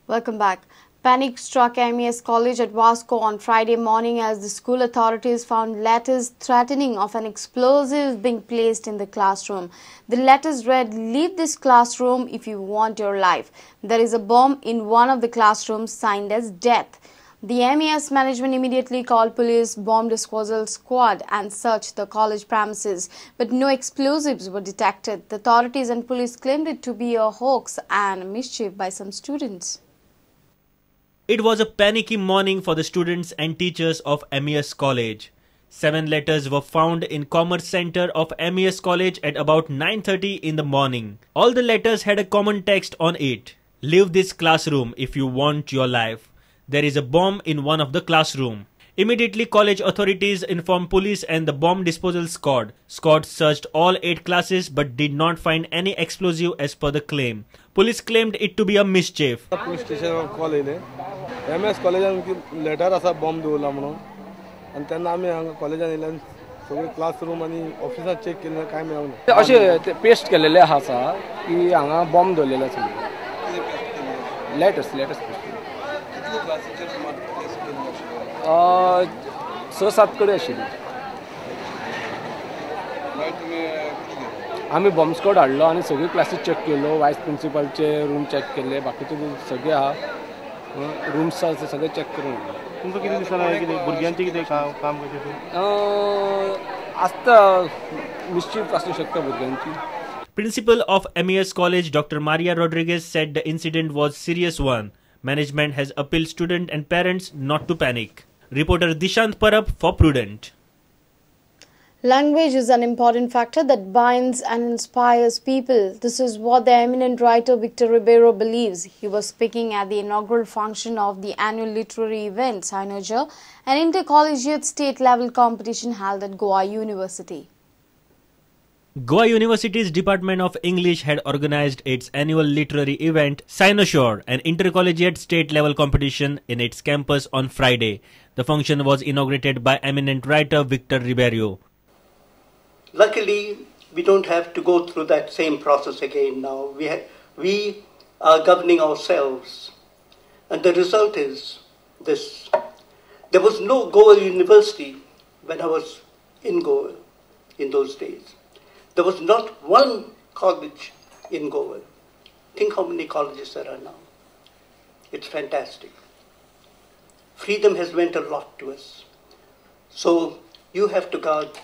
Welcome back. Panic struck MES College at Vasco on Friday morning as the school authorities found letters threatening of an explosive being placed in the classroom. The letters read, "Leave this classroom if you want your life. There is a bomb in one of the classrooms signed as death." The MES management immediately called police, bomb disposal squad and searched the college premises, but no explosives were detected. The authorities and police claimed it to be a hoax and mischief by some students. It was a panicky morning for the students and teachers of MES College. 7 letters were found in Commerce Center of MES College at about 9:30 in the morning. All the letters had a common text on it. "Leave this classroom if you want your life. There is a bomb in one of the classroom." Immediately, college authorities informed police and the bomb disposal squad. Squad searched all 8 classes but did not find any explosive as per the claim. Police claimed it to be a mischief. Police station call MS college letter असा bomb दिला म्हणून आणि त्यांना आम्ही कॉलेजान येयल्यान सगळे classroom आणि ऑफिसात check केले काय मेळना अशे पेस्ट केलेले आसा की हांगा बॉम्ब दवरलेलो आसा लेटेस्ट कितले क्लासेचेर सुमार प्लेस केले 6-7 कडे आशिल्ली आम्ही बॉम्ब स्क्वॉड हाडलो आणि सगळे क्लासेस चेक केलो वायस प्रिन्सिपलचे रूम चेक केले बाकीचे सगळे आहा रूम्स सगळे चेक करून तुमकां कितें दिसना कितें भुरग्यांचें कितें काम कशें आसता मिस्चीफ आसूं शकता भुरग्यांची. Principal of MES College Dr. Maria Rodriguez said the incident was serious one. Management has appealed students and parents not to panic. Reporter Dishant Parab for Prudent. Language is an important factor that binds and inspires people. This is what the eminent writer Victor Ribeiro believes. He was speaking at the inaugural function of the annual literary event, Salgaocar, an intercollegiate state-level competition held at Goa University. Goa University's Department of English had organized its annual literary event, Salgaocar, an intercollegiate state-level competition in its campus on Friday. The function was inaugurated by eminent writer Victor Ribeiro. Luckily, we don't have to go through that same process again now. We are governing ourselves. And the result is this. There was no Goa University when I was in Goa in those days. There was not one college in Goa. Think how many colleges there are now. It's fantastic. Freedom has meant a lot to us. So you have to guard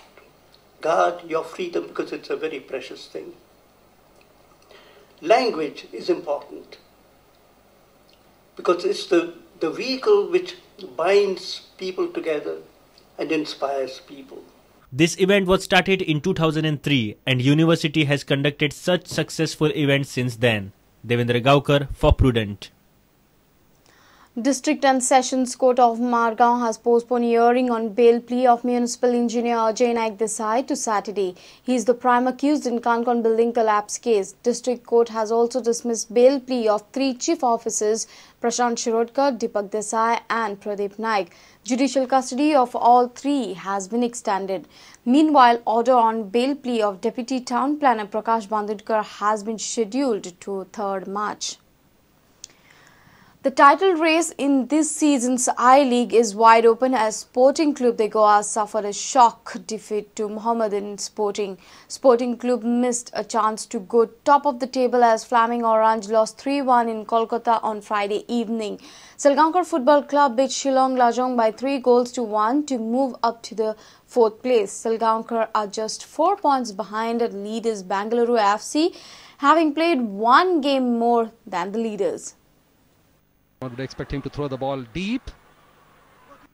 your freedom because it's a very precious thing. Language is important because it's the vehicle which binds people together and inspires people. This event was started in 2003 and university has conducted such successful events since then. Devendra Gaukar for Prudent. District and Sessions Court of Margao has postponed hearing on bail plea of municipal engineer Ajay Naik Desai to Saturday. He is the prime accused in Kankan building collapse case. District Court has also dismissed bail plea of 3 chief officers, Prashant Shirodkar, Deepak Desai and Pradeep Naik. Judicial custody of all 3 has been extended. Meanwhile, order on bail plea of Deputy Town Planner Prakash Bandudkar has been scheduled to 3rd March. The title race in this season's I-League is wide open as Sporting Clube de Goa suffered a shock defeat to Mohammedan Sporting. Sporting Clube missed a chance to go top of the table as Flaming Oranje lost 3-1 in Kolkata on Friday evening. Salgaocar Football Club beat Shillong Lajong by 3-1 to move up to the 4th place. Salgaocar are just 4 points behind at leaders Bengaluru F.C, having played 1 game more than the leaders. One would expect him to throw the ball deep.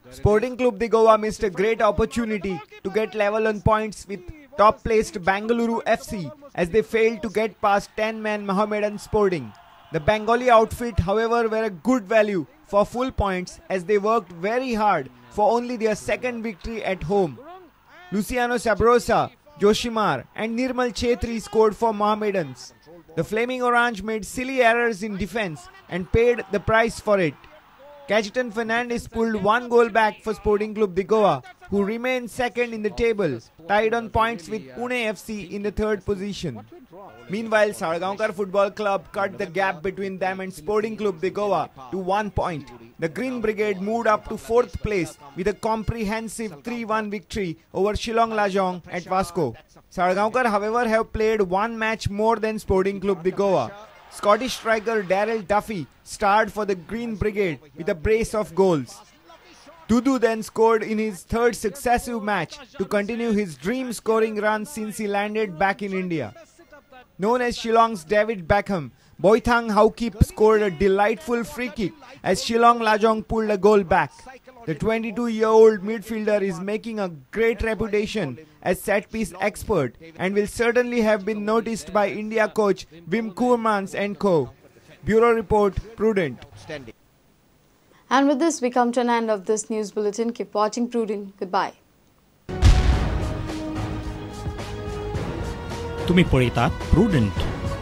Sporting Clube de Goa missed a great opportunity to get level on points with top-placed Bengaluru F.C. as they failed to get past 10-man Mohammedan Sporting. The Bengali outfit, however, were a good value for full points as they worked very hard for only their 2nd victory at home. Luciano Sabrosa, Joshimar and Nirmal Chetri scored for Mohammedans. The Flaming Oranje made silly errors in defence and paid the price for it. Cajetan Fernandes pulled 1 goal back for Sporting Clube de Goa, who remain second in the table, tied on points with Pune FC in the third position. Meanwhile, Salgaocar Football Club cut the gap between them and Sporting Clube de Goa to 1 point. The Green Brigade moved up to 4th place with a comprehensive 3-1 victory over Shillong Lajong at Vasco. Salgaocar, however, have played one match more than Sporting Clube de Goa. Scottish striker Daryl Duffy starred for the Green Brigade with a brace of goals. Dudu then scored in his third successive match to continue his dream scoring run since he landed back in India. Known as Shillong's David Beckham, Boythang Haukip scored a delightful free kick as Shillong Lajong pulled a goal back. The 22-year-old midfielder is making a great reputation as set-piece expert and will certainly have been noticed by India coach Wim Koermans and co. Bureau Report, Prudent. And with this, we come to an end of this news bulletin. Keep watching Prudent. Goodbye. Tumi Porita, Prudent.